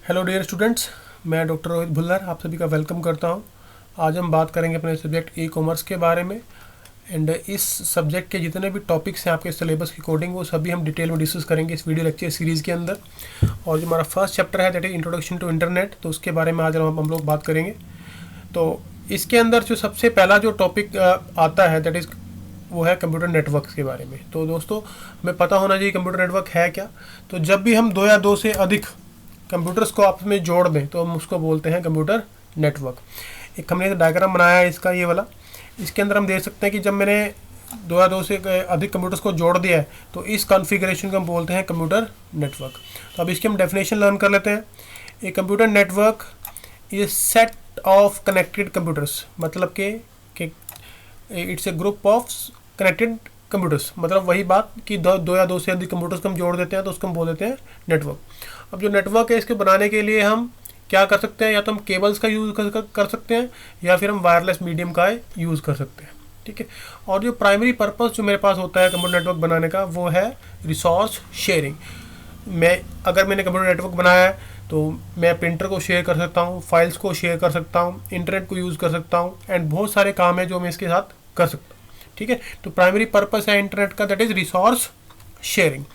Hello dear students, मैं doctor Rohit Bhullar आप सभी का वेलकम करता हूं। आज हम बात करेंगे अपने सब्जेक्ट ई कॉमर्स के बारे में। एंड इस सब्जेक्ट के जितने भी टॉपिक्स हैं आपके सिलेबस की कोडिंग, वो सभी हम डिटेल में डिस्कस करेंगे इस वीडियो लेक्चर सीरीज़ के अंदर। और जो हमारा फर्स्ट चैप्टर है that is introduction to internet, तो उसके बारे में आज हम लोग बात करेंगे। तो इसके अंदर जो सबसे पहला जो टॉपिक आता है दैट इज़ वो है कंप्यूटर नेटवर्क के बारे में। तो दोस्तों, हमें पता होना चाहिए कंप्यूटर नेटवर्क है क्या। तो जब भी हम दो या दो से अधिक कंप्यूटर्स को आपस में जोड़ दें तो हम उसको बोलते हैं कंप्यूटर नेटवर्क। एक हमने डायग्राम बनाया है इसका, ये वाला। इसके अंदर हम देख सकते हैं कि जब मैंने दो या दो से अधिक कंप्यूटर्स को जोड़ दिया है तो इस कॉन्फ़िगरेशन को हम बोलते हैं कंप्यूटर नेटवर्क। तो अब इसकी हम डेफिनेशन लर्न कर लेते हैं। A computer network is set of connected computers, मतलब कि it's a group of connected computers. मतलब वही बात कि दो या दो से अधिक कंप्यूटर्स को हम जोड़ देते हैं तो उसको हम बोल देते हैं नेटवर्क। अब जो नेटवर्क है इसके बनाने के लिए हम क्या कर सकते हैं, या तो हम केबल्स का यूज़ कर सकते हैं या फिर हम वायरलेस मीडियम का यूज़ कर सकते हैं। ठीक है। और जो प्राइमरी पर्पस जो मेरे पास होता है कंप्यूटर नेटवर्क बनाने का वो है रिसोर्स शेयरिंग। अगर मैंने कंप्यूटर नेटवर्क बनाया है तो मैं प्रिंटर को शेयर कर सकता हूँ, फाइल्स को शेयर कर सकता हूँ, इंटरनेट को यूज़ कर सकता हूँ, एंड बहुत सारे काम है जो मैं इसके साथ कर सकता हूँ। ठीक है। तो प्राइमरी पर्पस है इंटरनेट का that is resource sharing.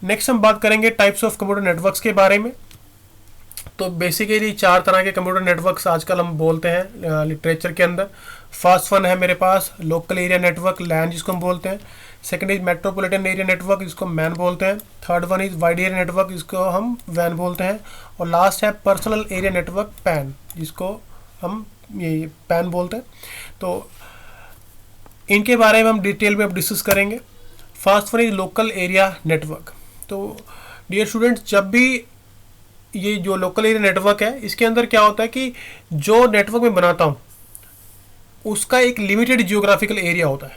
Next हम बात करेंगे टाइप्स ऑफ कंप्यूटर नेटवर्क्स के बारे में। तो बेसिकली चार तरह के कंप्यूटर नेटवर्क्स आजकल हम बोलते हैं लिटरेचर के अंदर। फर्स्ट वन है मेरे पास लोकल एरिया नेटवर्क, लैन जिसको हम बोलते हैं। Second is metropolitan area network, जिसको मैन बोलते हैं। Third one is wide area network, जिसको हम वैन बोलते हैं। और लास्ट है पर्सनल एरिया नेटवर्क, पैन, जिसको हम ये पैन बोलते हैं। तो इनके बारे में हम डिटेल में अब डिस्कस करेंगे। First one is local area network. तो डियर स्टूडेंट्स, जब भी ये जो लोकल एरिया नेटवर्क है इसके अंदर क्या होता है कि जो नेटवर्क मैं बनाता हूँ उसका एक लिमिटेड जियोग्राफिकल एरिया होता है।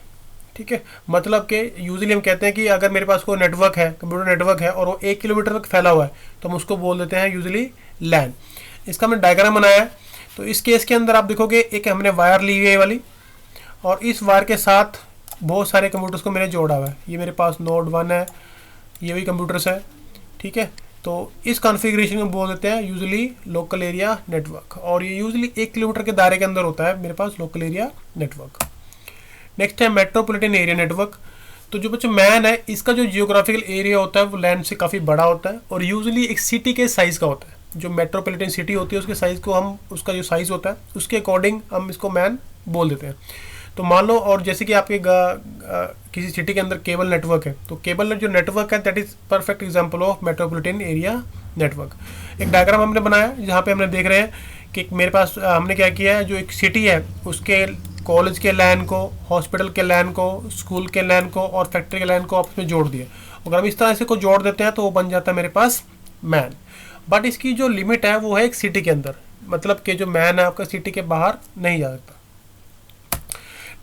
ठीक है। मतलब कि यूजुअली हम कहते हैं कि अगर मेरे पास कोई नेटवर्क है, कंप्यूटर नेटवर्क है, और वो 1 किलोमीटर तक फैला हुआ है तो हम उसको बोल देते हैं यूजुअली लैन। इसका मैंने डायग्राम बनाया है। तो इस केस के अंदर आप देखोगे एक हमने वायर ली हुई है वाली, और इस वायर के साथ बहुत सारे कंप्यूटर्स को मैंने जोड़ा हुआ है। ये मेरे पास नोड 1 है, ये भी कंप्यूटर्स है। ठीक है। तो इस कॉन्फ़िगरेशन को बोल देते हैं यूजुअली लोकल एरिया नेटवर्क, और ये यूजुअली 1 किलोमीटर के दायरे के अंदर होता है मेरे पास लोकल एरिया नेटवर्क। नेक्स्ट है मेट्रोपॉलिटन एरिया नेटवर्क। तो जो बच्चों मैन है इसका जो जियोग्राफिकल एरिया होता है वो लैंड से काफ़ी बड़ा होता है, और यूजुअली एक सिटी के साइज़ का होता है। जो मेट्रोपॉलिटन सिटी होती है उसके साइज़ को हम, उसका जो साइज़ होता है उसके अकॉर्डिंग हम इसको मैन बोल देते हैं। तो मान लो, और जैसे कि आपके किसी सिटी के अंदर केबल नेटवर्क है, तो केबल जो नेटवर्क है that is perfect example of metropolitan area network. एक डायग्राम हमने बनाया जहाँ पे हमने देख रहे हैं कि मेरे पास हमने क्या किया है, जो एक सिटी है उसके कॉलेज के लैन को, हॉस्पिटल के लैन को, स्कूल के लैन को और फैक्ट्री के लैन को आपस में जोड़ दिए। अगर हम इस तरह से को जोड़ देते हैं तो वो बन जाता है मेरे पास मैन। बट इसकी जो लिमिट है वो है एक सिटी के अंदर, मतलब कि जो मैन है आपका सिटी के बाहर नहीं जा सकता।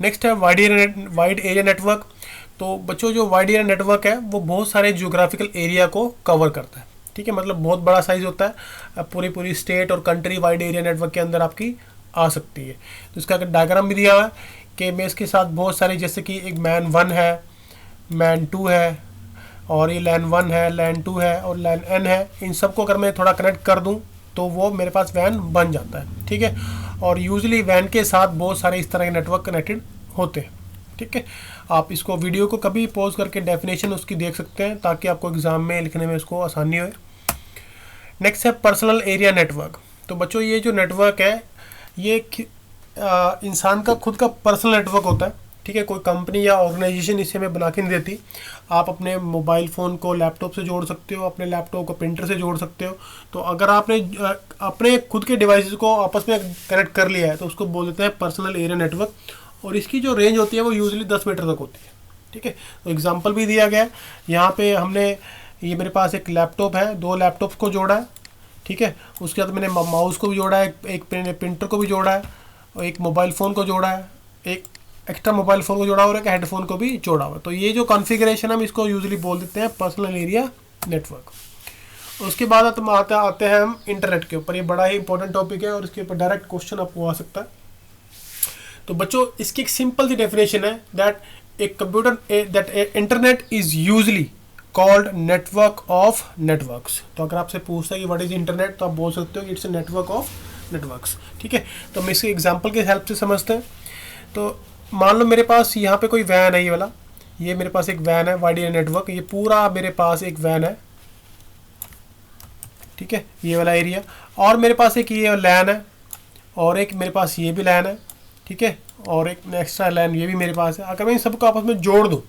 नेक्स्ट है वाइड एरिया नेटवर्क। तो बच्चों, जो वाइड एरिया नेटवर्क है वो बहुत सारे जियोग्राफिकल एरिया को कवर करता है। ठीक है। मतलब बहुत बड़ा साइज होता है। अब पूरी पूरी स्टेट और कंट्री वाइड एरिया नेटवर्क के अंदर आपकी आ सकती है। तो इसका डायग्राम भी दिया हुआ है कि मैं इसके साथ बहुत सारे, जैसे कि एक मैन 1 है, मैन 2 है, और ये लैन 1 है, लैन 2 है और लैन n है। इन सबको अगर मैं थोड़ा कनेक्ट कर दूँ तो वो मेरे पास वैन बन जाता है। ठीक है। और यूजुअली वैन के साथ बहुत सारे इस तरह के नेटवर्क कनेक्टेड होते हैं। ठीक है। आप इसको वीडियो को कभी पॉज करके डेफिनेशन उसकी देख सकते हैं ताकि आपको एग्जाम में लिखने में उसको आसानी हो। नेक्स्ट है पर्सनल एरिया नेटवर्क। तो बच्चों, ये जो नेटवर्क है ये इंसान का खुद का पर्सनल नेटवर्क होता है। ठीक है। कोई कंपनी या ऑर्गेनाइजेशन इसे हमें बना के नहीं देती। आप अपने मोबाइल फ़ोन को लैपटॉप से जोड़ सकते हो, अपने लैपटॉप को प्रिंटर से जोड़ सकते हो। तो अगर आपने अपने खुद के डिवाइसेस को आपस में कनेक्ट कर लिया है तो उसको बोल देते हैं पर्सनल एरिया नेटवर्क, और इसकी जो रेंज होती है वो यूजुअली 10 मीटर तक होती है। ठीक है। तो एग्जांपल भी दिया गया है यहाँ पे। हमने, ये मेरे पास एक लैपटॉप है, 2 लैपटॉप्स को जोड़ा है। ठीक है। उसके बाद मैंने माउस को भी जोड़ा है, एक प्रिंटर को भी जोड़ा है, और एक मोबाइल फ़ोन को जोड़ा है, एक एक्स्ट्रा मोबाइल फ़ोन को जोड़ा हुआ है, एक हेडफोन को भी जोड़ा हुआ है। तो ये जो कॉन्फ़िगरेशन हम इसको यूजुअली बोल देते हैं पर्सनल एरिया नेटवर्क। उसके बाद हम आते हैं हम इंटरनेट के ऊपर। ये बड़ा ही इंपॉर्टेंट टॉपिक है और इसके ऊपर डायरेक्ट क्वेश्चन आपको आ सकता है। तो बच्चों, इसकी एक सिंपल सी डेफिनेशन है that a computer that internet is usually called network of networks. तो अगर आपसे पूछता है कि व्हाट इज इंटरनेट, तो आप बोल सकते हो कि it's a network of networks. ठीक है, तो हम इसके एग्जांपल के हेल्प से समझते हैं। तो मान लो मेरे पास यहाँ पे कोई वैन है, ये वाला, ये मेरे पास एक वैन है वाईडीआई नेटवर्क, ये पूरा मेरे पास एक वैन है। ठीक है, ये वाला एरिया, और मेरे पास एक ये लैन है, और एक मेरे पास ये भी लैन है। ठीक है, और एक एक्स्ट्रा लैन ये भी मेरे पास है। अगर मैं इन सबको आपस में जोड़ दूँ,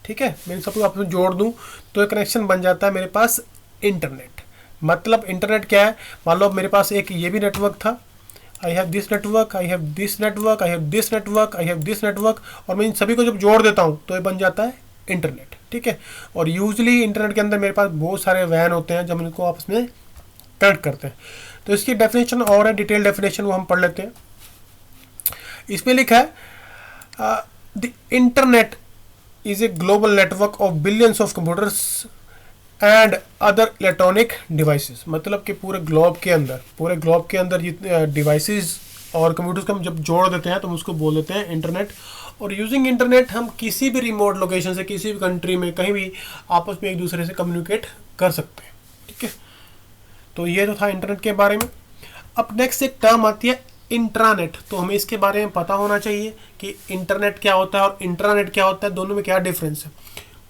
ठीक है, मैं इन सबको आपस में जोड़ दूँ तो एक कनेक्शन बन जाता है मेरे पास इंटरनेट। मतलब इंटरनेट क्या है, मान लो मेरे पास एक ये भी नेटवर्क था, I have this network, I have this network, I have this network, I have this network, और मैं इन सभी को जब जोड़ देता हूँ तो ये बन जाता है इंटरनेट। ठीक है, और यूजली इंटरनेट के अंदर मेरे पास बहुत सारे वैन होते हैं जब इनको आपस में कनेक्ट करते हैं। तो इसकी डेफिनेशन और है, डिटेल डेफिनेशन, वो हम पढ़ लेते हैं। इसमें लिखा है the internet is a global network of billions of computers and other electronic devices. मतलब कि पूरे ग्लोब के अंदर जितने डिवाइसेस और कंप्यूटर्स को हम जब जोड़ देते हैं तो हम उसको बोल देते हैं इंटरनेट। और यूजिंग इंटरनेट हम किसी भी रिमोट लोकेशन से, किसी भी कंट्री में, कहीं भी आपस में एक दूसरे से कम्युनिकेट कर सकते हैं। ठीक है, तो ये तो था इंटरनेट के बारे में। अब नेक्स्ट एक टर्म आती है इंट्रानेट। तो हमें इसके बारे में पता होना चाहिए कि इंटरनेट क्या होता है और इंट्रानेट क्या होता है, दोनों में क्या डिफरेंस है।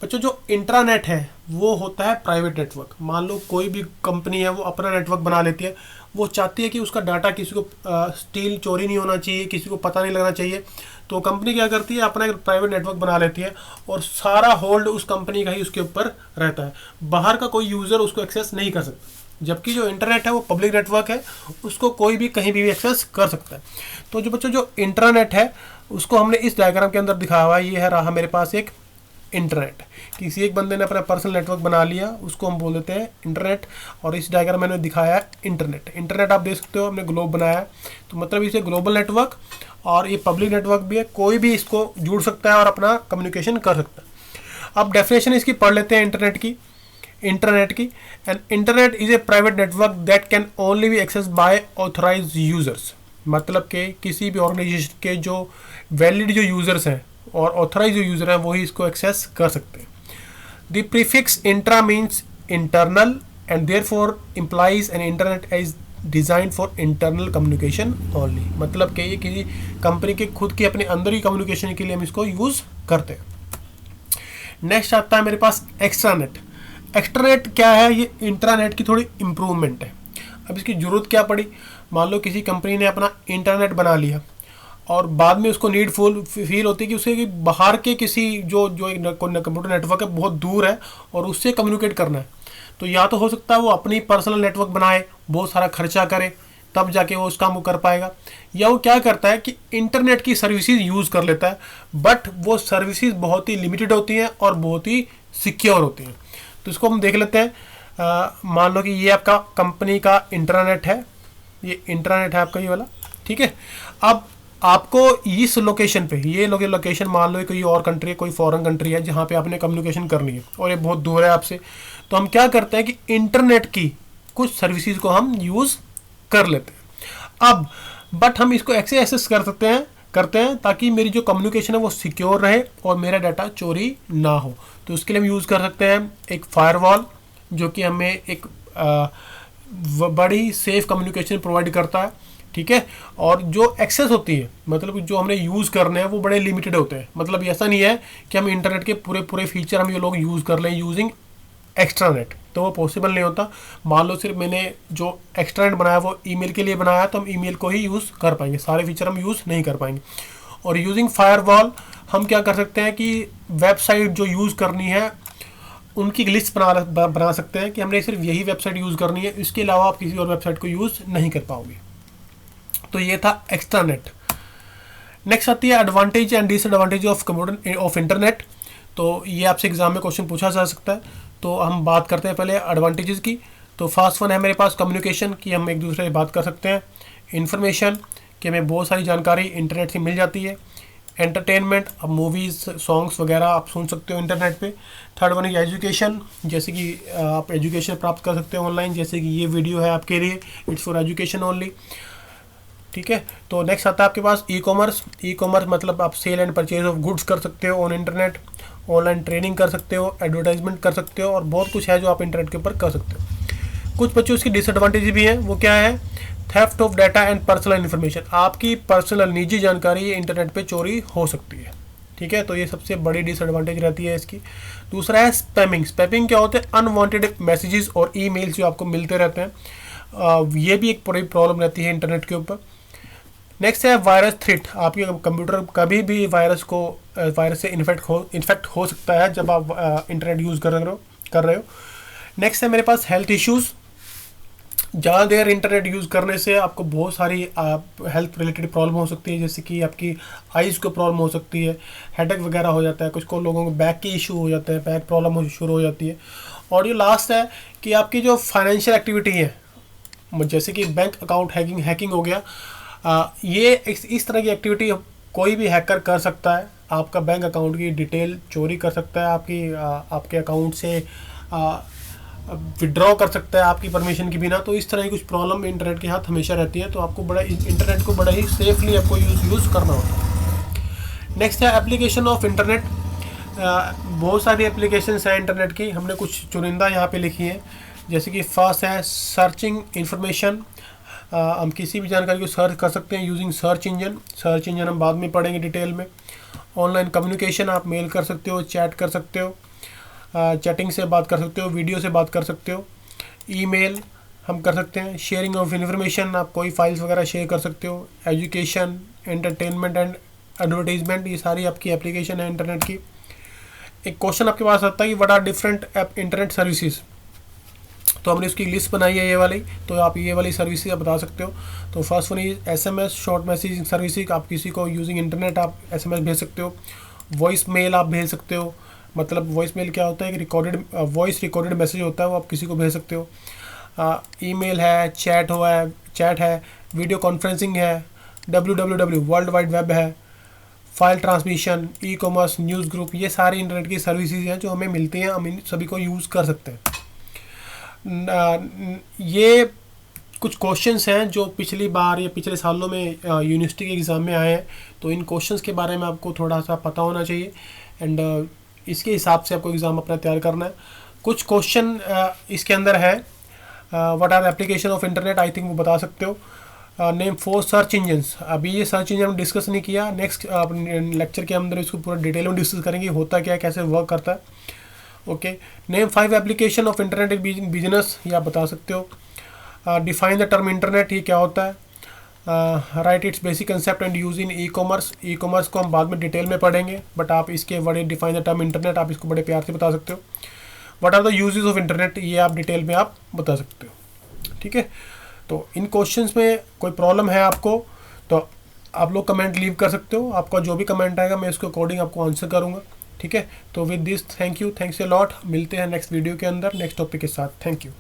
बच्चों, जो इंट्रानेट है वो होता है प्राइवेट नेटवर्क। मान लो कोई भी कंपनी है वो अपना नेटवर्क बना लेती है, वो चाहती है कि उसका डाटा किसी को स्टील चोरी नहीं होना चाहिए, किसी को पता नहीं लगना चाहिए। तो कंपनी क्या करती है, अपना एक प्राइवेट नेटवर्क बना लेती है और सारा होल्ड उस कंपनी का ही उसके ऊपर रहता है, बाहर का कोई यूज़र उसको एक्सेस नहीं कर सकता। जबकि जो इंटरनेट है वो पब्लिक नेटवर्क है, उसको कोई भी कहीं भी एक्सेस कर सकता है। तो जो बच्चों जो इंटरनेट है उसको हमने इस डायग्राम के अंदर दिखाया हुआ है। ये है रहा मेरे पास एक इंटरनेट, किसी एक बंदे ने अपना पर्सनल नेटवर्क बना लिया, उसको हम बोल देते हैं इंटरनेट। और इस डायग्राम में मैंने दिखाया है इंटरनेट। इंटरनेट आप देख सकते हो हमने ग्लोब बनाया है, तो मतलब इसे ग्लोबल नेटवर्क और ये पब्लिक नेटवर्क भी है, कोई भी इसको जुड़ सकता है और अपना कम्युनिकेशन कर सकता है। अब डेफिनेशन इसकी पढ़ लेते हैं इंटरनेट की। And internet is a private network that can only be access by authorised users. मतलब कि किसी भी ऑर्गेनाइजेशन के जो वैलिड जो यूजर्स हैं और ऑथराइज जो यूजर हैं वही इसको एक्सेस कर सकते हैं। The prefix intra means internal and therefore implies an internet is design for internal communication only. मतलब कि ये किसी कंपनी के खुद के अपने अंदर ही कम्युनिकेशन के लिए हम इसको यूज करते हैं। नेक्स्ट आता है मेरे पास एक्स्ट्रानेट। एक्स्ट्रानेट क्या है, ये इंट्रानेट की थोड़ी इम्प्रूवमेंट है। अब इसकी ज़रूरत क्या पड़ी, मान लो किसी कंपनी ने अपना इंटरनेट बना लिया और बाद में उसको नीड फील होती है कि उसे कि बाहर के किसी जो एक कंप्यूटर नेटवर्क है बहुत दूर है और उससे कम्युनिकेट करना है। तो या तो हो सकता है वो अपनी पर्सनल नेटवर्क बनाए, बहुत सारा खर्चा करे, तब जाके वो उस काम को कर पाएगा। या वो क्या करता है कि इंटरनेट की सर्विसेज यूज़ कर लेता है, बट वो सर्विसेज बहुत ही लिमिटेड होती हैं और बहुत ही सिक्योर होती हैं। तो इसको हम देख लेते हैं। मान लो कि ये आपका कंपनी का इंटरनेट है, ये इंटरनेट है आपका ये वाला। ठीक है, अब आपको इस लोकेशन पे, ये लोकेशन मान लो कोई और कंट्री है, कोई फॉरेन कंट्री है जहाँ पे आपने कम्युनिकेशन करनी है और ये बहुत दूर है आपसे। तो हम क्या करते हैं कि इंटरनेट की कुछ सर्विसेज को हम यूज़ कर लेते हैं। अब बट हम इसको ऐसे एक्सेस करते हैं ताकि मेरी जो कम्युनिकेशन है वो सिक्योर रहे और मेरा डाटा चोरी ना हो। तो उसके लिए हम यूज़ कर सकते हैं एक फायरवॉल, जो कि हमें एक बड़ी सेफ कम्युनिकेशन प्रोवाइड करता है। ठीक है, और जो एक्सेस होती है, मतलब जो हमने यूज़ करने हैं वो बड़े लिमिटेड होते हैं। मतलब ऐसा नहीं है कि हम इंटरनेट के पूरे फीचर हम ये लोग यूज़ कर लें यूजिंग एक्स्ट्रानेट, तो वो पॉसिबल नहीं होता। मान लो सिर्फ मैंने जो एक्स्ट्रानेट बनाया वो ईमेल के लिए बनाया, तो हम ईमेल को ही यूज़ कर पाएंगे, सारे फीचर हम यूज़ नहीं कर पाएंगे। और यूजिंग फायरवॉल हम क्या कर सकते हैं कि वेबसाइट जो यूज़ करनी है उनकी लिस्ट बना सकते हैं कि हमने सिर्फ यही वेबसाइट यूज़ करनी है, इसके अलावा आप किसी और वेबसाइट को यूज़ नहीं कर पाओगे। तो ये था एक्स्ट्रानेट। नेक्स्ट आती है advantage and disadvantage of internet. तो ये आपसे एग्जाम में क्वेश्चन पूछा जा सकता है। तो हम बात करते हैं पहले एडवांटेजेस की। तो फर्स्ट वन है मेरे पास कम्युनिकेशन की, हम एक दूसरे से बात कर सकते हैं। इन्फॉर्मेशन कि हमें बहुत सारी जानकारी इंटरनेट से मिल जाती है। एंटरटेनमेंट, अब मूवीज़ सॉन्ग्स वगैरह आप सुन सकते हो इंटरनेट पे। थर्ड वन है एजुकेशन, जैसे कि आप एजुकेशन प्राप्त कर सकते हो ऑनलाइन, जैसे कि ये वीडियो है आपके लिए, इट्स फॉर एजुकेशन ओनली। ठीक है, तो नेक्स्ट आता है आपके पास ई कॉमर्स। ई कॉमर्स मतलब आप sale and purchase of goods कर सकते हो ऑन इंटरनेट। ऑनलाइन ट्रेनिंग कर सकते हो, एडवर्टाइजमेंट कर सकते हो और बहुत कुछ है जो आप इंटरनेट के ऊपर कर सकते हो। कुछ बच्चों उसकी डिसएडवांटेज भी हैं, वो क्या है, theft of data and personal information, आपकी पर्सनल निजी जानकारी इंटरनेट पे चोरी हो सकती है। ठीक है, तो ये सबसे बड़ी डिसएडवांटेज रहती है इसकी। दूसरा है स्पैमिंग। स्पैमिंग क्या होते हैं, अनवांटेड मैसेजेस और ईमेल्स जो आपको मिलते रहते हैं, ये भी एक बड़ी प्रॉब्लम रहती है इंटरनेट के ऊपर। नेक्स्ट है वायरस थ्रेट, आपके कंप्यूटर कभी भी वायरस से इन्फेक्ट हो सकता है जब आप इंटरनेट यूज़ कर रहे हो। नेक्स्ट है मेरे पास हेल्थ इश्यूज़। ज़्यादा देर इंटरनेट यूज़ करने से आपको बहुत सारी हेल्थ रिलेटेड प्रॉब्लम हो सकती है, जैसे कि आपकी आइज़ को प्रॉब्लम हो सकती है, हेडेक वगैरह हो जाता है, कुछ को लोगों को बैक के इशू हो जाते हैं, बैक प्रॉब्लम शुरू हो जाती है। और ये लास्ट है कि आपकी जो फाइनेंशियल एक्टिविटी है, जैसे कि बैंक अकाउंट हैकिंग हो गया, ये इस तरह की एक्टिविटी कोई भी हैकर कर सकता है, आपका बैंक अकाउंट की डिटेल चोरी कर सकता है, आपके अकाउंट से विड्रॉ कर सकता है आपकी परमिशन के बिना। तो इस तरह की कुछ प्रॉब्लम इंटरनेट के साथ हमेशा रहती है, तो आपको इंटरनेट को बड़ा ही सेफली आपको यूज़ करना होता है। नेक्स्ट है एप्लीकेशन ऑफ इंटरनेट। बहुत सारी एप्लीकेशंस हैं इंटरनेट की, हमने कुछ चुनिंदा यहाँ पे लिखी है। जैसे कि फर्स्ट है सर्चिंग इंफॉर्मेशन, हम किसी भी जानकारी को सर्च कर सकते हैं यूजिंग सर्च इंजन हम बाद में पढ़ेंगे डिटेल में। ऑनलाइन कम्युनिकेशन, आप मेल कर सकते हो, चैट कर सकते हो, चैटिंग से बात कर सकते हो, वीडियो से बात कर सकते हो, ईमेल हम कर सकते हैं। शेयरिंग ऑफ इन्फॉर्मेशन, आप कोई फाइल्स वगैरह शेयर कर सकते हो। एजुकेशन, एंटरटेनमेंट एंड एडवर्टाइजमेंट, ये सारी आपकी एप्लीकेशन है इंटरनेट की। एक क्वेश्चन आपके पास आता है कि what are different internet services, तो हमने उसकी लिस्ट बनाई है ये वाली, तो आप ये वाली सर्विसेज आप बता सकते हो। तो first one is SMS short messaging services, आप किसी को यूजिंग इंटरनेट आप SMS भेज सकते हो। वॉइस मेल आप भेज सकते हो, मतलब वॉइस मेल क्या होता है कि वॉइस रिकॉर्डेड मैसेज होता है, वो आप किसी को भेज सकते हो। ईमेल है, चैट है, वीडियो कॉन्फ्रेंसिंग है, www वर्ल्ड वाइड वेब है, file transmission, ecommerce, news group, ये सारी इंटरनेट की सर्विसेज हैं जो हमें मिलती हैं, हम इन सभी को यूज़ कर सकते हैं। ये कुछ क्वेश्चंस हैं जो पिछली बार या पिछले सालों में यूनिवर्सिटी के एग्ज़ाम में आए हैं, तो इन क्वेश्चंस के बारे में आपको थोड़ा सा पता होना चाहिए एंड इसके हिसाब से आपको एग्ज़ाम अपना तैयार करना है। कुछ क्वेश्चन इसके अंदर है, what are application of internet, I think वो बता सकते हो। नेम 4 सर्च इंजन्स, अभी ये सर्च इंजन हम डिस्कस नहीं किया, नेक्स्ट लेक्चर के अंदर इसको पूरा डिटेल में डिस्कस करेंगे, होता क्या है, कैसे वर्क करता है। Okay, name 5 application of internet business, ये आप बता सकते हो। डिफाइन द टर्म इंटरनेट, ये क्या होता है। Right it's basic concept and use in ecommerce को हम बाद में डिटेल में पढ़ेंगे, बट आप इसके बड़े डिफाइन द टर्म इंटरनेट आप इसको बड़े प्यार से बता सकते हो। What are the uses of internet, ये आप डिटेल में आप बता सकते हो। ठीक है, तो इन क्वेश्चंस में कोई प्रॉब्लम है आपको तो आप लोग कमेंट लीव कर सकते हो, आपका जो भी कमेंट आएगा मैं इसके अकॉर्डिंग आपको आंसर करूँगा। ठीक है, तो with this thanks a lot, मिलते हैं नेक्स्ट वीडियो के अंदर नेक्स्ट टॉपिक के साथ। Thank you.